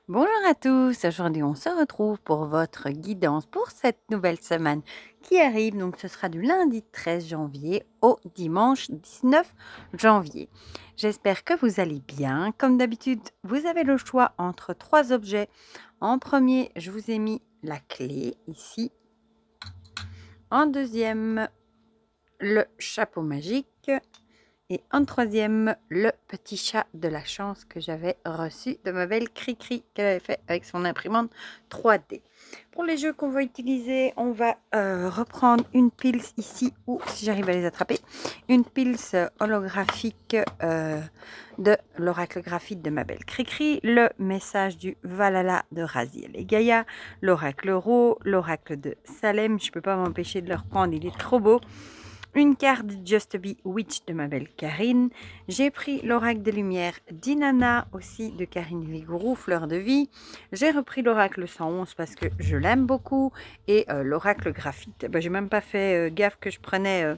Bonjour à tous, aujourd'hui on se retrouve pour votre guidance pour cette nouvelle semaine qui arrive. Donc ce sera du lundi 13 janvier au dimanche 19 janvier. J'espère que vous allez bien. Comme d'habitude, vous avez le choix entre trois objets. En premier, je vous ai mis la clé ici. En deuxième, le chapeau magique. Et en troisième, le petit chat de la chance que j'avais reçu de ma belle Cricri qu'elle avait fait avec son imprimante 3D. Pour les jeux qu'on va utiliser, on va reprendre une pils ici, ou si j'arrive à les attraper, une pils holographique de l'oracle graphite de ma belle Cricri, le message du Valhalla de Raziel et Gaïa, l'oracle Ro, l'oracle de Salem, je ne peux pas m'empêcher de le reprendre, il est trop beau. Une carte Just Be Witch de ma belle Karine. J'ai pris l'oracle des lumières d'Inanna, aussi de Karine Vigourou, Fleur de vie. J'ai repris l'oracle 111 parce que je l'aime beaucoup. Et l'oracle graphite. J'ai même pas fait gaffe que je prenais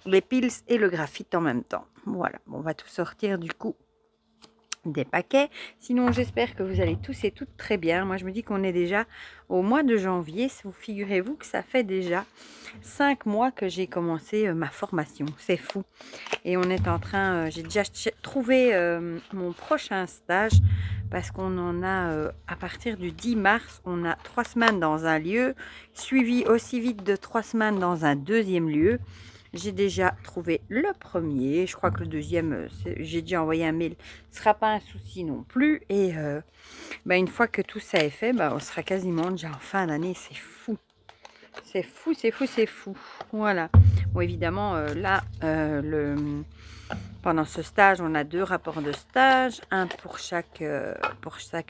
les piles et le graphite en même temps. Voilà, on va tout sortir du coup des paquets. Sinon, j'espère que vous allez tous et toutes très bien. Moi, je me dis qu'on est déjà au mois de janvier. Vous figurez-vous que ça fait déjà 5 mois que j'ai commencé ma formation. C'est fou. Et on est en train... j'ai déjà trouvé mon prochain stage parce qu'on en a, à partir du 10 mars, on a 3 semaines dans un lieu, suivi aussi vite de 3 semaines dans un deuxième lieu. J'ai déjà trouvé le premier. Je crois que le deuxième, j'ai déjà envoyé un mail. Ce ne sera pas un souci non plus. Et une fois que tout ça est fait, on sera quasiment déjà en fin d'année. C'est fou. C'est fou, c'est fou, c'est fou. Voilà. Bon, évidemment, là, pendant ce stage, on a 2 rapports de stage. Un pour chaque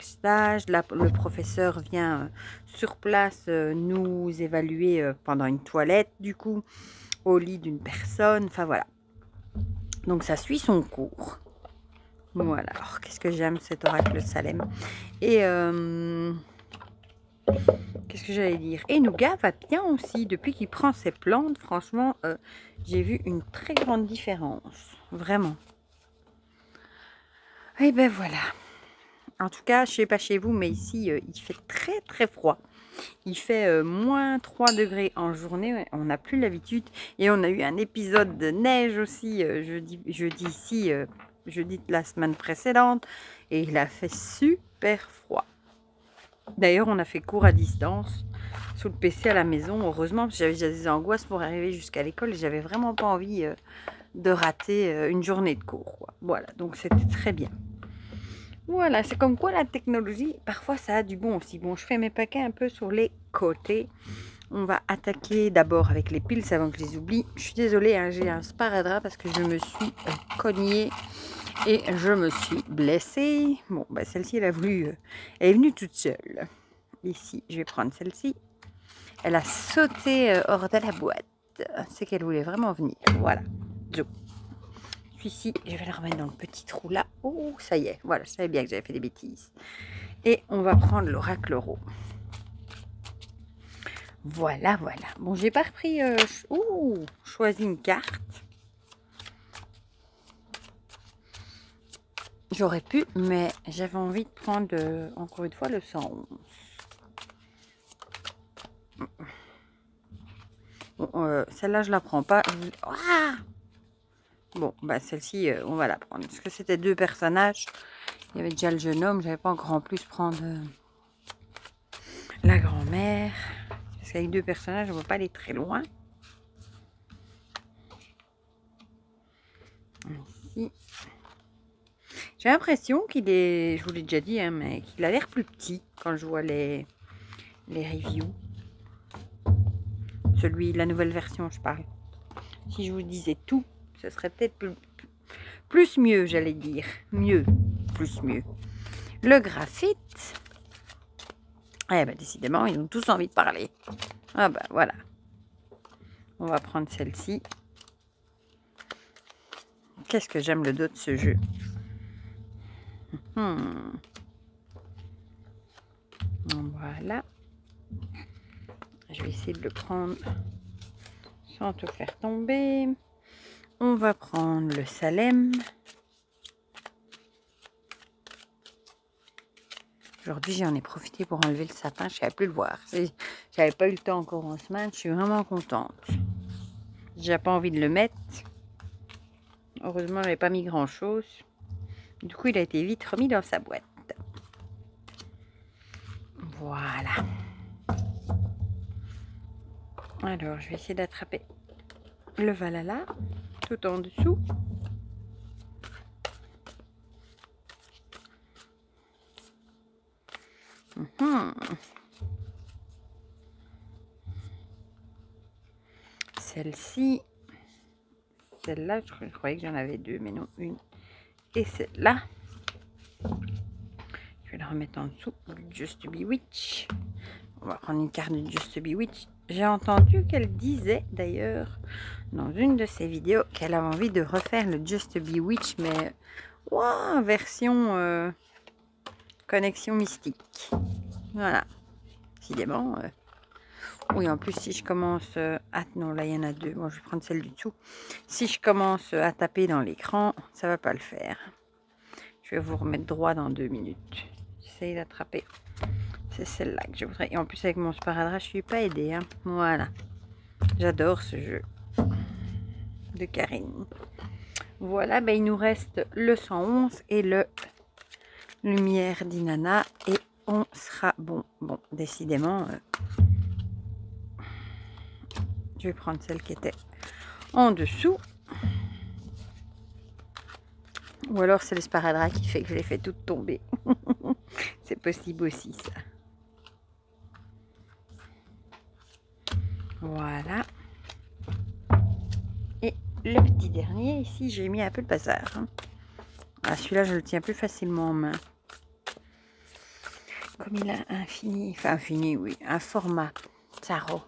stage. Là, le professeur vient sur place nous évaluer pendant une toilette, du coup, au lit d'une personne, enfin voilà. Donc ça suit son cours. Voilà, alors qu'est-ce que j'aime cet oracle Salem. Et qu'est-ce que j'allais dire? Et Nougat va bien aussi, depuis qu'il prend ses plantes, franchement, j'ai vu une très grande différence, vraiment. Et ben voilà. En tout cas, je sais pas chez vous, mais ici, il fait très très froid. Il fait moins 3 degrés en journée, on n'a plus l'habitude. Et on a eu un épisode de neige aussi, jeudi ici, jeudi de la semaine précédente. Et il a fait super froid. D'ailleurs, on a fait cours à distance, sous le PC à la maison, heureusement, parce que j'avais déjà des angoisses pour arriver jusqu'à l'école. Et j'avais vraiment pas envie de rater une journée de cours, quoi. Voilà, donc c'était très bien. Voilà, c'est comme quoi la technologie, parfois ça a du bon aussi. Bon, je fais mes paquets un peu sur les côtés. On va attaquer d'abord avec les piles avant que je les oublie. Je suis désolée, hein, j'ai un sparadrap parce que je me suis cognée et je me suis blessée. Bon, celle-ci, elle est venue toute seule. Ici, je vais prendre celle-ci. Elle a sauté hors de la boîte. C'est qu'elle voulait vraiment venir. Voilà. Zo. Celui-ci, je vais le remettre dans le petit trou là. Oh, ça y est. Voilà, je savais bien que j'avais fait des bêtises. Et on va prendre l'oracle Ro. Voilà, voilà. Bon, j'ai pas repris... choisi une carte. J'aurais pu, mais j'avais envie de prendre, encore une fois, le 111. Bon, celle-là, je la prends pas. Ah, bon, celle-ci, on va la prendre. Parce que c'était 2 personnages. Il y avait déjà le jeune homme. J'avais pas encore en plus prendre la grand-mère. Parce qu'avec 2 personnages, on ne va pas aller très loin. Ici. J'ai l'impression qu'il est, je vous l'ai déjà dit, hein, mais qu'il a l'air plus petit quand je vois les reviews. La nouvelle version, je parle. Si je vous disais tout, ce serait peut-être plus mieux, j'allais dire. Mieux, plus mieux. Le graphite. Décidément, ils ont tous envie de parler. Ah voilà. On va prendre celle-ci. Qu'est-ce que j'aime le dos de ce jeu. Voilà. Je vais essayer de le prendre sans tout faire tomber. On va prendre le Salem. Aujourd'hui, j'en ai profité pour enlever le sapin. Je ne savais plus le voir. J'avais pas eu le temps encore en semaine. Je suis vraiment contente. J'ai pas envie de le mettre. Heureusement, je n'avais pas mis grand-chose. Du coup, il a été vite remis dans sa boîte. Voilà. Alors, je vais essayer d'attraper le Valhalla tout en dessous. Celle-ci, celle-là, je croyais que j'en avais deux, mais non, une. Et celle-là, je vais la remettre en dessous du Just Bewitch. On va prendre une carte du Just Bewitch. J'ai entendu qu'elle disait d'ailleurs dans une de ses vidéos qu'elle avait envie de refaire le Just Bewitch, mais wow, version connexion mystique. Voilà. Décidément. Oui, en plus, si je commence... ah non, là, il y en a deux. Bon, je vais prendre celle du dessous. Si je commence à taper dans l'écran, ça va pas le faire. Je vais vous remettre droit dans 2 minutes. J'essaye d'attraper. C'est celle-là que je voudrais. Et en plus, avec mon sparadrap, je suis pas aidée. Hein. Voilà. J'adore ce jeu de Karine. Voilà, ben, il nous reste le 111 et le Lumière d'Inanna. Et on sera bon. Bon, décidément... je vais prendre celle qui était en dessous. Ou alors c'est le sparadrap qui fait que je les fais toutes tomber. C'est possible aussi ça. Voilà. Et le petit dernier, ici j'ai mis un peu le bazar. Hein. Ah, celui-là je le tiens plus facilement en main. Comme il a infini, oui, un format tarot.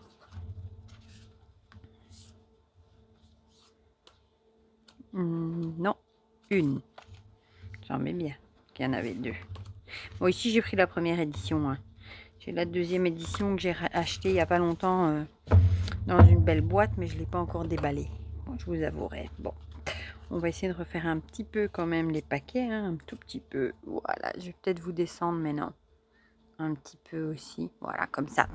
Non, une. J'en mets bien qu'il y en avait deux. Bon, ici j'ai pris la première édition. Hein. J'ai la deuxième édition que j'ai achetée il n'y a pas longtemps dans une belle boîte, mais je ne l'ai pas encore déballée. Bon, je vous avouerai. Bon, on va essayer de refaire un petit peu quand même les paquets, hein, un tout petit peu. Voilà, je vais peut-être vous descendre, mais non. Un petit peu aussi, voilà, comme ça.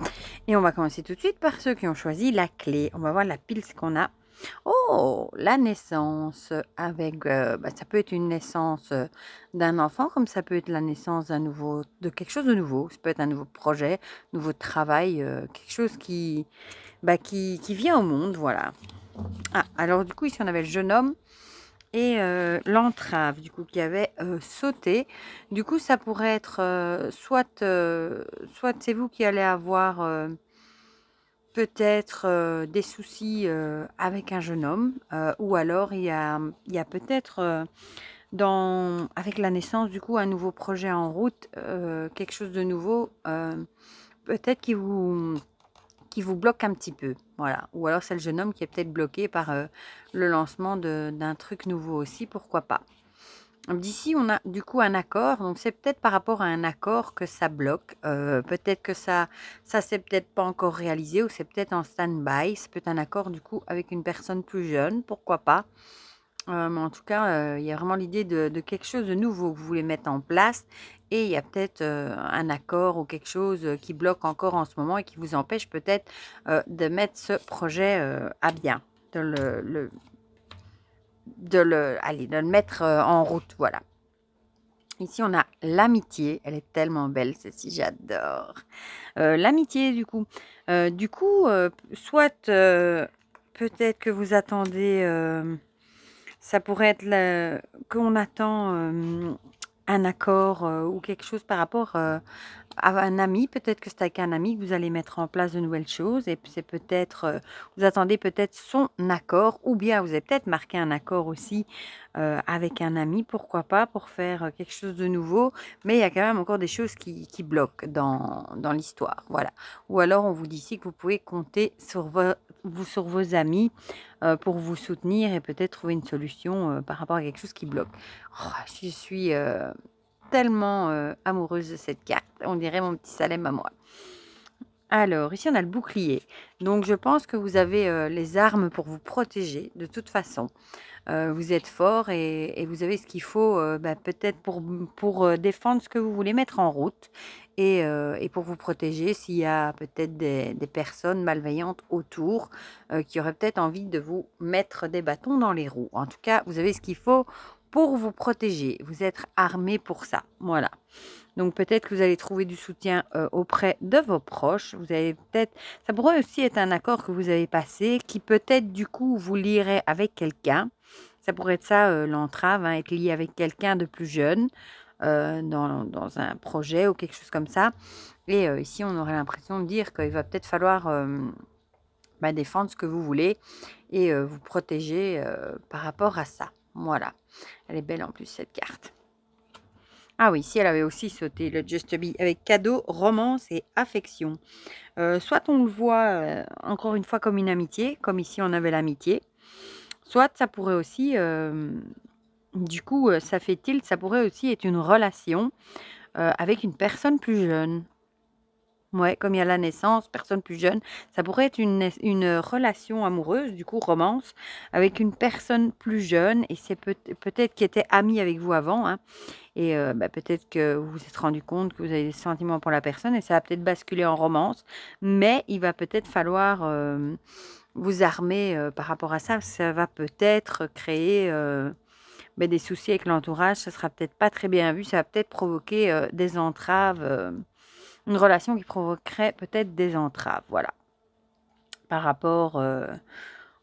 Et on va commencer tout de suite par ceux qui ont choisi la clé. On va voir la pile qu'on a. Oh, la naissance avec, ça peut être une naissance d'un enfant, comme ça peut être la naissance de quelque chose de nouveau. Ça peut être un nouveau projet, nouveau travail, quelque chose qui vient au monde, voilà. Ah, alors du coup, ici on avait le jeune homme et l'entrave, du coup, qui avait sauté. Du coup, ça pourrait être soit c'est vous qui allez avoir... peut-être des soucis avec un jeune homme, ou alors il y a peut-être avec la naissance du coup un nouveau projet en route, quelque chose de nouveau, peut-être qui vous bloque un petit peu, voilà. Ou alors c'est le jeune homme qui est peut-être bloqué par le lancement d'un truc nouveau aussi, pourquoi pas. D'ici, on a du coup un accord, donc c'est peut-être par rapport à un accord que ça bloque. Peut-être que ça c'est peut-être pas encore réalisé ou c'est peut-être en stand-by. C'est peut-être un accord du coup avec une personne plus jeune, pourquoi pas. Mais en tout cas, il y a vraiment l'idée de quelque chose de nouveau que vous voulez mettre en place. Et il y a peut-être un accord ou quelque chose qui bloque encore en ce moment et qui vous empêche peut-être de mettre ce projet à bien, de le mettre en route, voilà. Ici, on a l'amitié. Elle est tellement belle, celle-ci, j'adore. L'amitié, du coup. Soit peut-être que vous attendez... ça pourrait être qu'on attend un accord ou quelque chose par rapport à un ami. Peut-être que c'est avec un ami que vous allez mettre en place de nouvelles choses. Et puis c'est peut-être, vous attendez peut-être son accord. Ou bien vous avez peut-être marqué un accord aussi avec un ami. Pourquoi pas, pour faire quelque chose de nouveau. Mais il y a quand même encore des choses qui bloquent dans l'histoire. Voilà. Ou alors on vous dit ici que vous pouvez compter sur vos amis pour vous soutenir et peut-être trouver une solution par rapport à quelque chose qui bloque. Oh, je suis tellement amoureuse de cette carte. On dirait mon petit Salem à moi. Alors, ici, on a le bouclier. Donc, je pense que vous avez les armes pour vous protéger de toute façon. vous êtes fort et vous avez ce qu'il faut peut-être pour défendre ce que vous voulez mettre en route et pour vous protéger s'il y a peut-être des personnes malveillantes autour qui auraient peut-être envie de vous mettre des bâtons dans les roues. En tout cas, vous avez ce qu'il faut pour vous protéger. Vous êtes armé pour ça. Voilà. Donc peut-être que vous allez trouver du soutien auprès de vos proches. Vous allez peut-être, ça pourrait aussi être un accord que vous avez passé qui peut-être du coup vous lierait avec quelqu'un. Ça pourrait être ça l'entrave, hein, être lié avec quelqu'un de plus jeune dans un projet ou quelque chose comme ça. Et ici, on aurait l'impression de dire qu'il va peut-être falloir défendre ce que vous voulez et vous protéger par rapport à ça. Voilà. Elle est belle en plus cette carte. Ah oui, si elle avait aussi sauté le Just Be avec cadeau, romance et affection. Soit on le voit encore une fois comme une amitié, comme ici on avait l'amitié. Soit ça pourrait aussi, du coup, ça fait tilt, ça pourrait aussi être une relation avec une personne plus jeune. Ouais, comme il y a la naissance, personne plus jeune, ça pourrait être une relation amoureuse, du coup romance, avec une personne plus jeune et c'est peut-être qui était amie avec vous avant, hein, et peut-être que vous vous êtes rendu compte que vous avez des sentiments pour la personne et ça va peut-être basculer en romance, mais il va peut-être falloir vous armer par rapport à ça. Ça va peut-être créer des soucis avec l'entourage. Ça sera peut-être pas très bien vu. Ça va peut-être provoquer des entraves. Une relation qui provoquerait peut-être des entraves. Voilà. Par rapport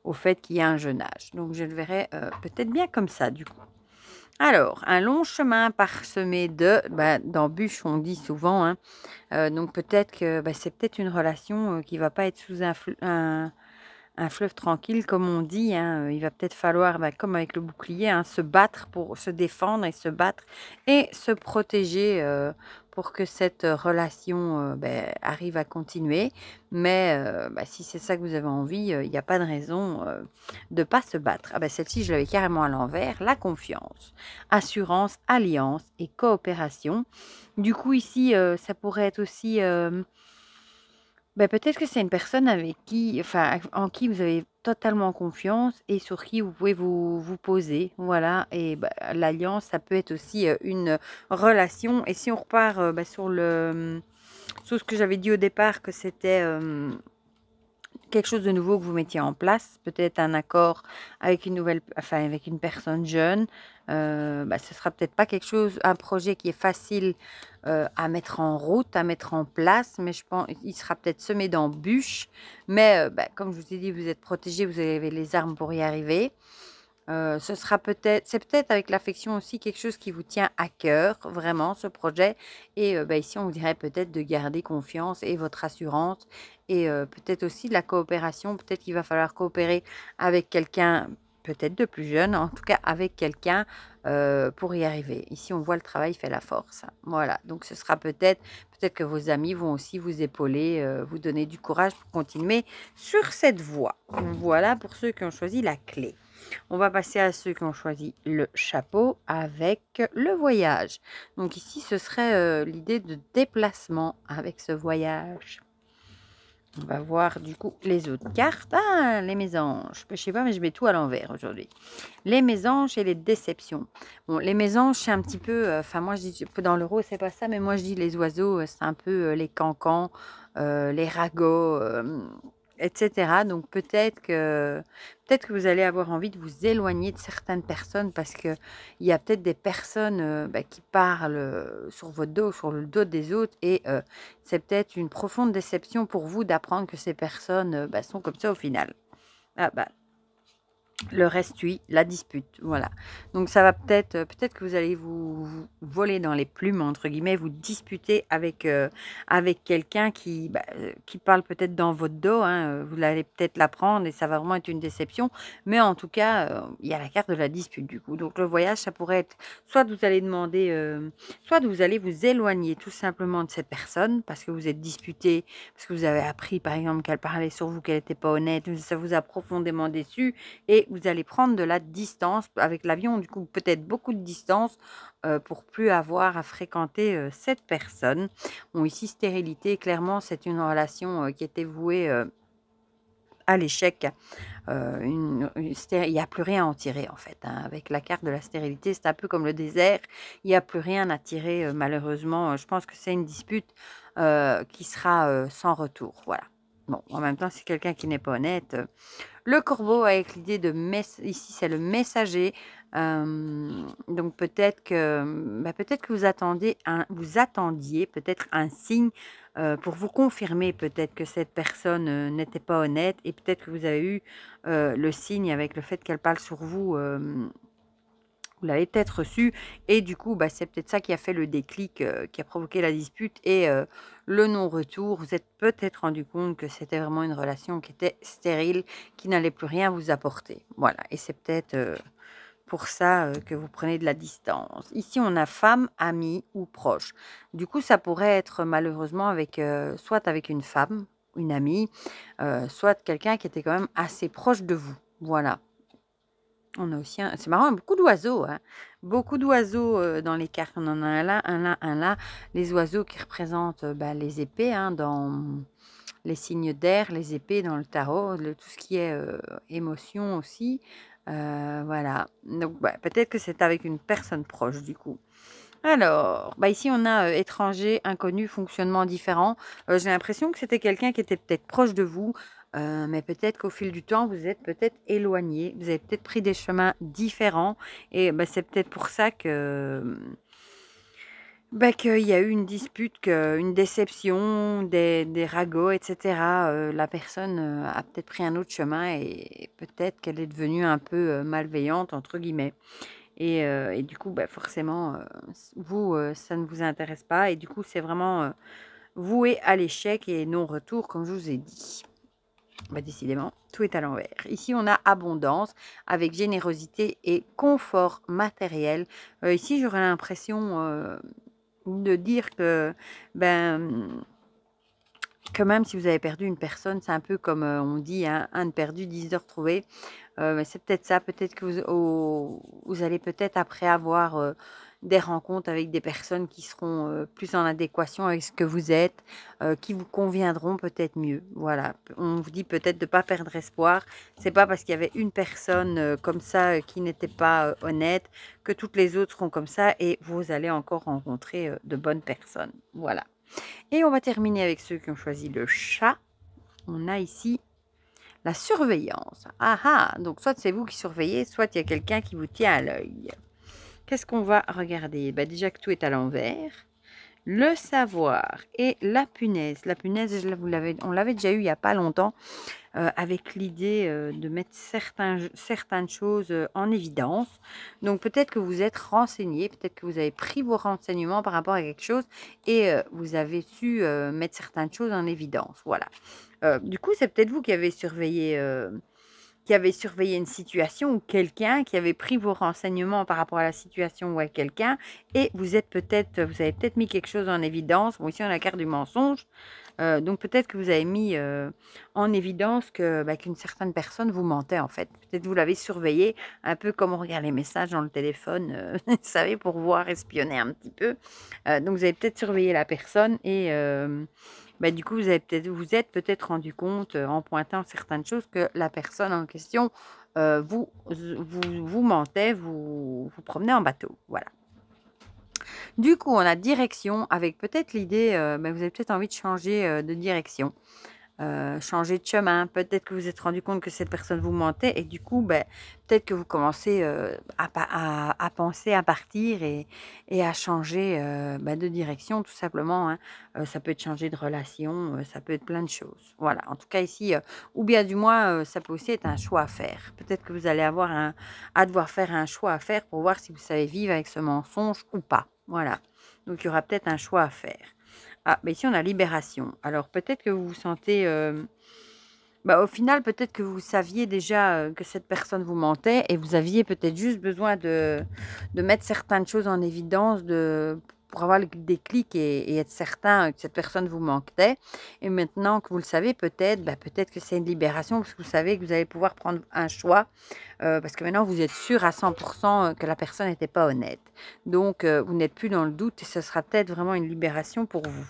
au fait qu'il y a un jeune âge. Donc je le verrai peut-être bien comme ça du coup. Alors, un long chemin parsemé d'embûches, on dit souvent, hein. Donc peut-être que c'est peut-être une relation qui va pas être sous un fleuve tranquille, comme on dit, hein. Il va peut-être falloir, comme avec le bouclier, hein, se battre pour se défendre et se battre et se protéger pour que cette relation arrive à continuer. Mais si c'est ça que vous avez envie, il n'y a pas de raison de ne pas se battre. Ah celle-ci, je l'avais carrément à l'envers. La confiance, assurance, alliance et coopération. Du coup, ici, ça pourrait être aussi peut-être que c'est une personne avec qui enfin, en qui vous avez totalement confiance et sur qui vous pouvez vous poser, voilà et l'alliance, ça peut être aussi, une relation et si on repart, sur ce que j'avais dit au départ que c'était, quelque chose de nouveau que vous mettiez en place, peut-être un accord avec avec une personne jeune. Ce sera peut-être pas quelque chose, un projet qui est facile à mettre en route, à mettre en place, mais je pense il sera peut-être semé d'embûches. Mais comme je vous ai dit, vous êtes protégés, vous avez les armes pour y arriver. C'est peut-être avec l'affection aussi quelque chose qui vous tient à cœur, vraiment, ce projet. Et ici, on vous dirait peut-être de garder confiance et votre assurance et peut-être aussi de la coopération. Peut-être qu'il va falloir coopérer avec quelqu'un, peut-être de plus jeune, en tout cas avec quelqu'un pour y arriver. Ici, on voit le travail fait la force. Voilà, donc ce sera peut-être que vos amis vont aussi vous épauler, vous donner du courage pour continuer sur cette voie. Voilà pour ceux qui ont choisi la clé. On va passer à ceux qui ont choisi le chapeau avec le voyage. Donc ici, ce serait l'idée de déplacement avec ce voyage. On va voir du coup les autres cartes. Ah, les mésanges. Je sais pas, mais je mets tout à l'envers aujourd'hui. Les mésanges et les déceptions. Bon, les mésanges, c'est un petit peu... Enfin, moi, je dis dans l'euro, c'est pas ça, mais moi, je dis les oiseaux, c'est un peu les cancans, les ragots, etc. Donc, peut-être que vous allez avoir envie de vous éloigner de certaines personnes parce qu'il y a peut-être des personnes qui parlent sur votre dos, sur le dos des autres et c'est peut-être une profonde déception pour vous d'apprendre que ces personnes sont comme ça au final. Ah le reste, oui, la dispute, voilà. Donc ça va peut-être que vous allez vous voler dans les plumes, entre guillemets, vous disputer avec quelqu'un qui parle peut-être dans votre dos, hein, vous allez peut-être l'apprendre et ça va vraiment être une déception. Mais en tout cas, il y a la carte de la dispute du coup. Donc le voyage, ça pourrait être soit vous allez demander, soit vous allez vous éloigner tout simplement de cette personne parce que vous êtes disputé, parce que vous avez appris par exemple qu'elle parlait sur vous, qu'elle n'était pas honnête, ça vous a profondément déçu et vous allez prendre de la distance avec l'avion, du coup peut-être beaucoup de distance pour plus avoir à fréquenter cette personne. Bon, ici, stérilité, clairement, c'est une relation qui était vouée à l'échec. Il n'y a plus rien à en tirer en fait, hein. Avec la carte de la stérilité, c'est un peu comme le désert. Il n'y a plus rien à tirer malheureusement. Je pense que c'est une dispute qui sera sans retour. Voilà. Bon, en même temps, c'est quelqu'un qui n'est pas honnête. Le corbeau avec l'idée de ici c'est le messager. Donc peut-être que vous attendiez peut-être un signe pour vous confirmer peut-être que cette personne n'était pas honnête et peut-être que vous avez eu le signe avec le fait qu'elle parle sur vous. Vous l'avez peut-être reçu et du coup, c'est peut-être ça qui a fait le déclic, qui a provoqué la dispute et le non-retour. Vous êtes peut-être rendu compte que c'était vraiment une relation qui était stérile, qui n'allait plus rien vous apporter. Voilà et c'est peut-être, pour ça, que vous prenez de la distance. Ici, on a femme, amie ou proche. Du coup, ça pourrait être malheureusement avec, soit avec une femme, une amie, soit quelqu'un qui était quand même assez proche de vous. Voilà. On a aussi c'est marrant, beaucoup d'oiseaux, hein. Beaucoup d'oiseaux, dans les cartes. On en a un là, un là, un là. Les oiseaux qui représentent, les épées, hein, dans les signes d'air, les épées dans le tarot, tout ce qui est émotion aussi. Voilà. Donc, peut-être que c'est avec une personne proche, du coup. Alors, ici, on a étranger, inconnu, fonctionnement différent. J'ai l'impression que c'était quelqu'un qui était peut-être proche de vous, mais peut-être qu'au fil du temps, vous êtes peut-être éloigné. Vous avez peut-être pris des chemins différents. Et c'est peut-être pour ça que, qu'il y a eu une dispute, une déception, des ragots, etc. La personne a peut-être pris un autre chemin et peut-être qu'elle est devenue un peu malveillante, entre guillemets. Et du coup, forcément, vous, ça ne vous intéresse pas et du coup, c'est vraiment, voué à l'échec et non-retour comme je vous ai dit. Décidément, tout est à l'envers. Ici, on a abondance avec générosité et confort matériel. Ici, j'aurais l'impression, de dire que, que même si vous avez perdu une personne, c'est un peu comme, on dit, hein, un de perdu, 10 de retrouvé. Mais c'est peut-être ça, peut-être que vous allez peut-être après avoir des rencontres avec des personnes qui seront plus en adéquation avec ce que vous êtes, qui vous conviendront peut-être mieux. Voilà, on vous dit peut-être de ne pas perdre espoir. C'est pas parce qu'il y avait une personne comme ça qui n'était pas honnête que toutes les autres seront comme ça et vous allez encore rencontrer de bonnes personnes. Voilà. Et on va terminer avec ceux qui ont choisi le chat. On a ici la surveillance. Ah ah, donc soit c'est vous qui surveillez, soit il y a quelqu'un qui vous tient à l'œil. Qu'est-ce qu'on va regarder? Déjà que tout est à l'envers. Le savoir et la punaise. La punaise, on l'avait déjà eu il n'y a pas longtemps, avec l'idée de mettre certaines choses en évidence. Donc peut-être que vous êtes renseigné, peut-être que vous avez pris vos renseignements par rapport à quelque chose et vous avez su mettre certaines choses en évidence. Voilà. Du coup, c'est peut-être vous qui avez surveillé une situation ou quelqu'un qui avait pris vos renseignements par rapport à la situation ou à quelqu'un et vous avez peut-être mis quelque chose en évidence. Bon, ici, on a la carte du mensonge. Donc peut-être que vous avez mis en évidence qu'une certaine personne vous mentait en fait. Peut-être vous l'avez surveillé, un peu comme on regarde les messages dans le téléphone, vous savez, pour voir, espionner un petit peu. Donc vous avez peut-être surveillé la personne et du coup vous êtes peut-être rendu compte en pointant certaines choses que la personne en question vous mentait, vous promenait en bateau. Voilà. Du coup, on a direction avec peut-être l'idée, vous avez peut-être envie de changer de direction, changer de chemin. Peut-être que vous vous êtes rendu compte que cette personne vous mentait et du coup, peut-être que vous commencez à penser à partir et à changer de direction tout simplement, hein. Ça peut être changer de relation, ça peut être plein de choses. Voilà, en tout cas ici, ou bien du moins, ça peut aussi être un choix à faire. Peut-être que vous allez avoir à devoir faire un choix à faire pour voir si vous savez vivre avec ce mensonge ou pas. Voilà, donc il y aura peut-être un choix à faire. Ah, ici on a libération. Alors peut-être que vous vous sentez, au final peut-être que vous saviez déjà que cette personne vous mentait et vous aviez peut-être juste besoin de mettre certaines choses en évidence pour avoir le déclic et être certain que cette personne vous mentait. Et maintenant que vous le savez, peut-être que c'est une libération parce que vous savez que vous allez pouvoir prendre un choix parce que maintenant vous êtes sûr à 100% que la personne n'était pas honnête. Donc vous n'êtes plus dans le doute et ce sera peut-être vraiment une libération pour vous.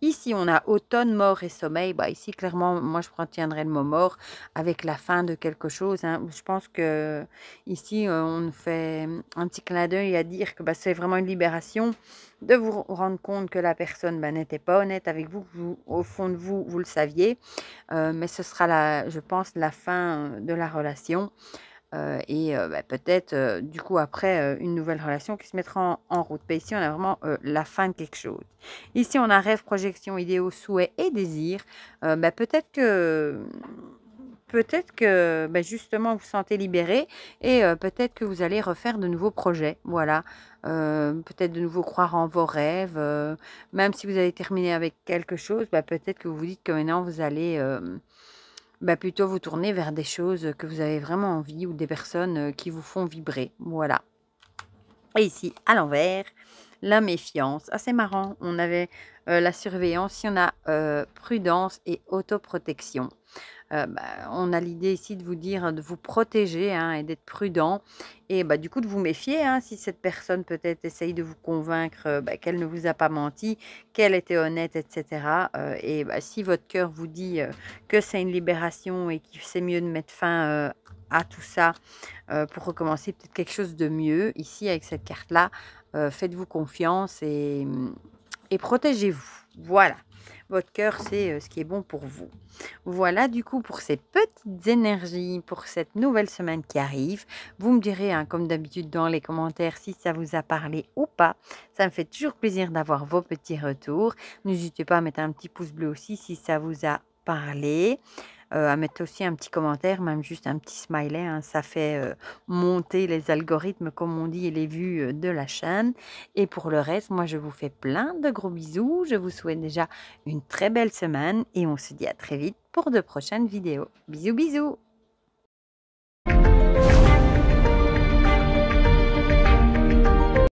Ici, on a automne, mort et sommeil. Bah, ici, clairement, moi, je retiendrai le mot mort avec la fin de quelque chose, hein. Je pense que ici, on fait un petit clin d'œil à dire que bah, c'est vraiment une libération de vous rendre compte que la personne bah, n'était pas honnête avec vous, que au fond de vous, vous le saviez. Mais ce sera, je pense, la fin de la relation. Bah, peut-être, du coup, après, une nouvelle relation qui se mettra en route. Mais ici, on a vraiment la fin de quelque chose. Ici, on a rêve, projection, idéaux, souhaits et désirs. Bah, peut-être que bah, justement, vous vous sentez libéré et peut-être que vous allez refaire de nouveaux projets. Voilà. Peut-être de nouveau croire en vos rêves. Même si vous avez terminé avec quelque chose, bah, peut-être que vous vous dites que maintenant, vous allez bah, plutôt vous tourner vers des choses que vous avez vraiment envie ou des personnes qui vous font vibrer. Voilà. Et ici, à l'envers, la méfiance. Ah, c'est marrant. On avait la surveillance. Ici, on a prudence et autoprotection. Bah, on a l'idée ici de vous dire de vous protéger hein, et d'être prudent et bah, du coup de vous méfier hein, si cette personne peut-être essaye de vous convaincre bah, qu'elle ne vous a pas menti, qu'elle était honnête, etc. Et bah, si votre cœur vous dit que c'est une libération et qu'il c'est mieux de mettre fin à tout ça pour recommencer peut-être quelque chose de mieux, ici avec cette carte-là, faites-vous confiance et protégez-vous. Voilà. Votre cœur, c'est ce qui est bon pour vous. Voilà du coup pour ces petites énergies, pour cette nouvelle semaine qui arrive. Vous me direz, hein, comme d'habitude, dans les commentaires si ça vous a parlé ou pas. Ça me fait toujours plaisir d'avoir vos petits retours. N'hésitez pas à mettre un petit pouce bleu aussi si ça vous a parlé. À mettre aussi un petit commentaire, même juste un petit smiley, hein, ça fait monter les algorithmes, comme on dit, et les vues de la chaîne. Et pour le reste, moi, je vous fais plein de gros bisous. Je vous souhaite déjà une très belle semaine et on se dit à très vite pour de prochaines vidéos. Bisous, bisous!